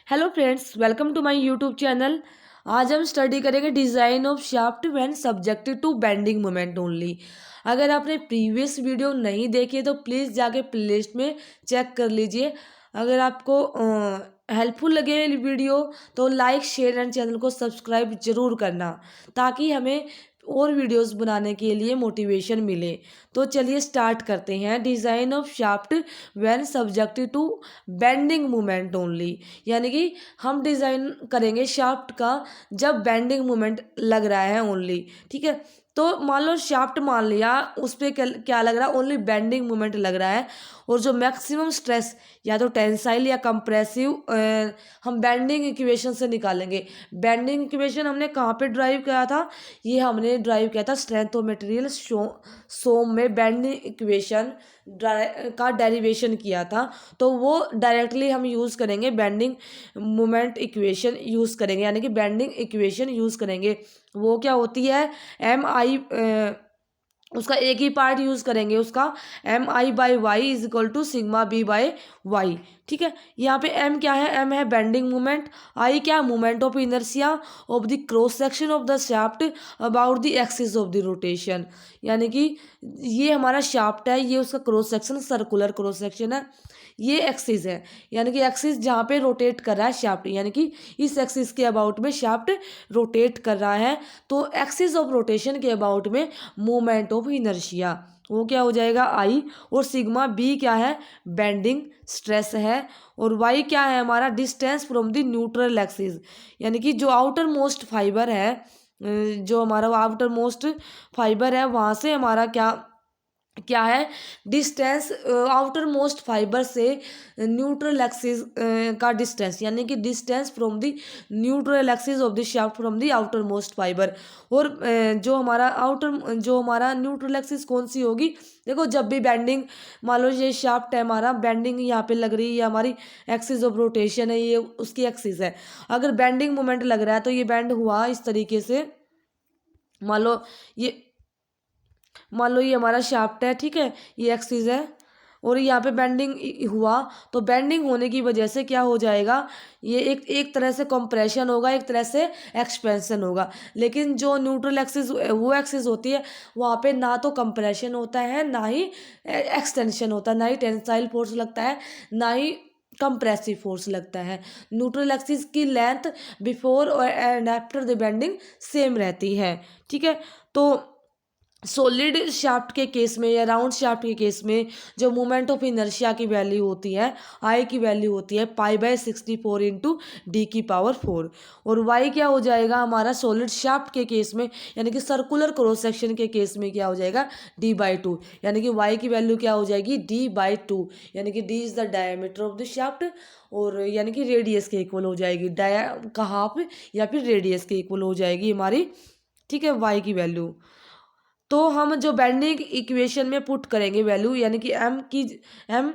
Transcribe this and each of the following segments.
Hello friends, welcome to my YouTube channel. आज हम study करेंगे design of shaft when subjected to bending moment only. अगर आपने previous video नहीं देखी तो प्लीज़ जाके प्लेलिस्ट में चेक कर लीजिए। अगर आपको हेल्पफुल लगे वीडियो तो लाइक शेयर एंड चैनल को सब्सक्राइब जरूर करना, ताकि हमें और वीडियोस बनाने के लिए मोटिवेशन मिले। तो चलिए स्टार्ट करते हैं। Design of shaft when subjected to bending movement only, यानी कि हम डिज़ाइन करेंगे शाफ्ट का जब बेंडिंग मूवमेंट लग रहा है ओनली। ठीक है, तो मान लो शाफ्ट मान लिया, उस पर क्या लग रहा है, ओनली बेंडिंग मूवमेंट लग रहा है। और जो मैक्सिमम स्ट्रेस या तो टेंसाइल या कंप्रेसिव हम बेंडिंग इक्वेशन से निकालेंगे। बेंडिंग इक्वेशन हमने कहाँ पे ड्राइव किया था? ये हमने ड्राइव किया था स्ट्रेंथ ऑफ मटेरियल सोम में बेंडिंग इक्वेशन का डेरिवेशन किया था। तो वो डायरेक्टली हम यूज़ करेंगे, बेंडिंग मोमेंट इक्वेशन यूज़ करेंगे, यानी कि बेंडिंग इक्वेशन यूज़ करेंगे। वो क्या होती है? एम आई, उसका एक ही पार्ट यूज़ करेंगे, उसका M I by Y is equal to sigma B by Y. ठीक है, यहाँ पे एम क्या है? एम है बेंडिंग मोमेंट। आई क्या? Moment of inertia of the cross section of the shaft about the axis of the rotation, यानी कि ये हमारा शाफ्ट है, ये उसका cross section circular cross section है, ये एक्सिस है, यानी कि एक्सिस जहाँ पे रोटेट कर रहा है शाफ्ट, यानी कि इस एक्सिस के अबाउट में शाफ्ट रोटेट कर रहा है। तो एक्सिस ऑफ रोटेशन के अबाउट में मोमेंट ऑफ इनर्शिया, वो क्या हो जाएगा? आई। और सिग्मा बी क्या है? बेंडिंग स्ट्रेस है। और वाई क्या है हमारा? Distance from the neutral axis, यानी कि जो आउटर मोस्ट फाइबर है, जो हमारा आउटर मोस्ट फाइबर है, वहाँ से हमारा क्या क्या है? डिस्टेंस आउटर मोस्ट फाइबर से न्यूट्रल एक्सिस का डिस्टेंस, यानी कि distance from the neutral axis of the shaft from the outer most fibre. और जो हमारा न्यूट्रल एक्सिस कौन सी होगी? देखो, जब भी बेंडिंग, मान लो ये शाफ्ट है हमारा, बेंडिंग यहाँ पे लग रही है, हमारी एक्सिस ऑफ रोटेशन है, ये उसकी एक्सिस है। अगर बेंडिंग मोमेंट लग रहा है तो ये बेंड हुआ इस तरीके से। मान लो ये मान लो ये हमारा शाफ्ट है, ठीक है, ये एक्सिस है, और यहाँ पे बेंडिंग हुआ। तो बेंडिंग होने की वजह से क्या हो जाएगा? ये एक एक तरह से कंप्रेशन होगा, एक तरह से एक्सपेंशन होगा। लेकिन जो न्यूट्रल एक्सिस, वो एक्सिस होती है, वहाँ पे ना तो कंप्रेशन होता है, ना ही एक्सटेंशन होता है, ना ही टेंसाइल फोर्स लगता है, ना ही कंप्रेसिव फोर्स लगता है। न्यूट्रल एक्सिस की length before and after the bending same रहती है। ठीक है, तो सॉलिड शाफ्ट के केस में या राउंड शाफ्ट के केस में जो मोमेंट ऑफ इनर्शिया की वैल्यू होती है, आई की वैल्यू होती है π/64 इंटू डी की पावर 4। और वाई क्या हो जाएगा हमारा? सॉलिड शाफ्ट के केस में, यानी कि सर्कुलर क्रॉस सेक्शन के केस में क्या हो जाएगा? d/2, यानी कि वाई की वैल्यू क्या हो जाएगी? d/2, यानी कि D is the diameter of the shaft, और यानी कि रेडियस के इक्वल हो जाएगी, डाया का हाफ या फिर रेडियस के इक्वल हो जाएगी हमारी। ठीक है, वाई की वैल्यू। तो हम जो बेंडिंग इक्वेशन में पुट करेंगे वैल्यू, यानी कि एम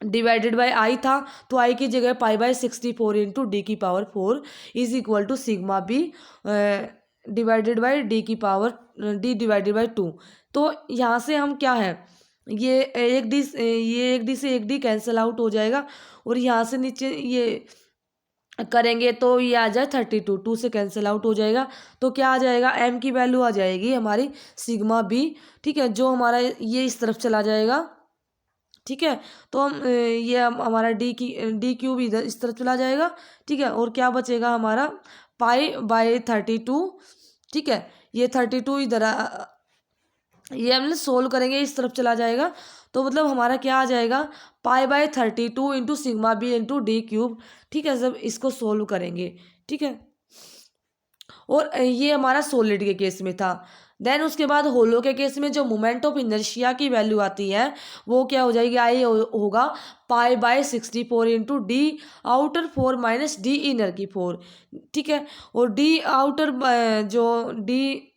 डिवाइडेड बाय आई था, तो आई की जगह π/64 इंटू डी की power 4 is equal to sigma B divided by D की पावर डी डिवाइडेड बाय 2। तो यहाँ से हम क्या है, ये एक डी से एक डी कैंसिल आउट हो जाएगा, और यहाँ से नीचे ये करेंगे तो ये आ जाए 32, 2 से कैंसिल आउट हो जाएगा। तो क्या आ जाएगा? एम की वैल्यू आ जाएगी हमारी सिग्मा बी। ठीक है, जो हमारा ये इस तरफ चला जाएगा। ठीक है, तो हमारा डी क्यूब इधर इस तरफ चला जाएगा। ठीक है, और क्या बचेगा हमारा? π/32। ठीक है, ये 32 इधर ये हम सोल्व करेंगे, इस तरफ चला जाएगा। तो मतलब हमारा क्या आ जाएगा? π/32 into sigma B into D cube. ठीक है, जब इसको सोल्व करेंगे। ठीक है, और ये हमारा सॉलिड के केस में था। देन उसके बाद होलो के केस में जो मोमेंट ऑफ इनर्शिया की वैल्यू आती है, वो क्या हो जाएगी? आई होगा π/64 into D outer 4 minus D inner की 4। ठीक है, और डी आउटर जो D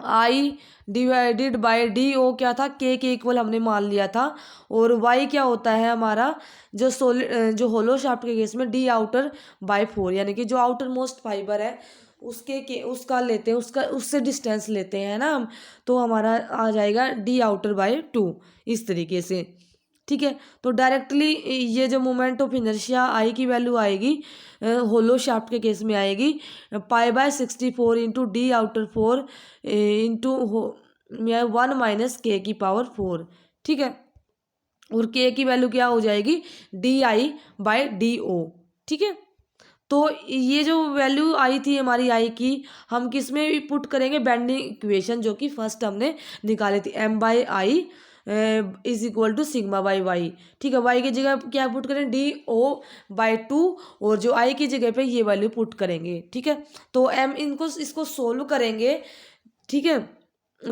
I divided by D O क्या था? के इक्वल हमने मान लिया था। और वाई क्या होता है हमारा? जो होलो शाफ्ट के केस में डी आउटर बाय 4, यानी कि जो आउटर मोस्ट फाइबर है उसका लेते हैं, उससे डिस्टेंस लेते हैं ना हम, तो हमारा आ जाएगा डी आउटर बाय 2 इस तरीके से। ठीक है। तो डायरेक्टली ये जो मोमेंट ऑफ इनर्शिया आई की वैल्यू आएगी होलो शाफ्ट के केस में आएगी π/64 into D outer 4 into 1 - k⁴, ठीक है। और k की वैल्यू क्या हो जाएगी di/do, ठीक है। तो ये जो वैल्यू आई थी हमारी आई की, हम किस में पुट करेंगे, बेंडिंग इक्वेशन जो कि फर्स्ट हमने निकाली थी m/i is equal to σ/y, ठीक है। y की जगह क्या पुट करें do/2 और जो i की जगह पे ये वैल्यू पुट करेंगे, ठीक है। तो इसको सोल्व करेंगे, ठीक है।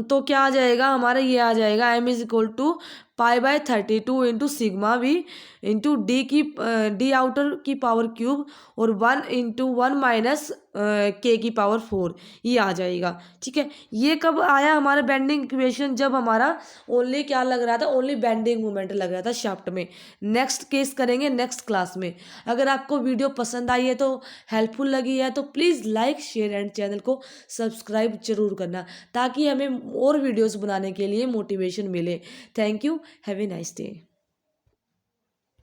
तो क्या आ जाएगा हमारा, ये आ जाएगा m is equal to π/32 into σv into D outer की पावर क्यूब और 1 - k⁴, ये आ जाएगा, ठीक है। ये कब आया हमारा बेंडिंग इक्वेशन, जब हमारा ओनली क्या लग रहा था, ओनली बेंडिंग मोमेंट लग रहा था शाफ्ट में। नेक्स्ट केस करेंगे नेक्स्ट क्लास में। अगर आपको वीडियो पसंद आई है तो हेल्पफुल लगी है तो please like share and channel को सब्सक्राइब जरूर करना, ताकि हमें और वीडियोस बनाने के लिए मोटिवेशन मिले। Thank you, have a nice day.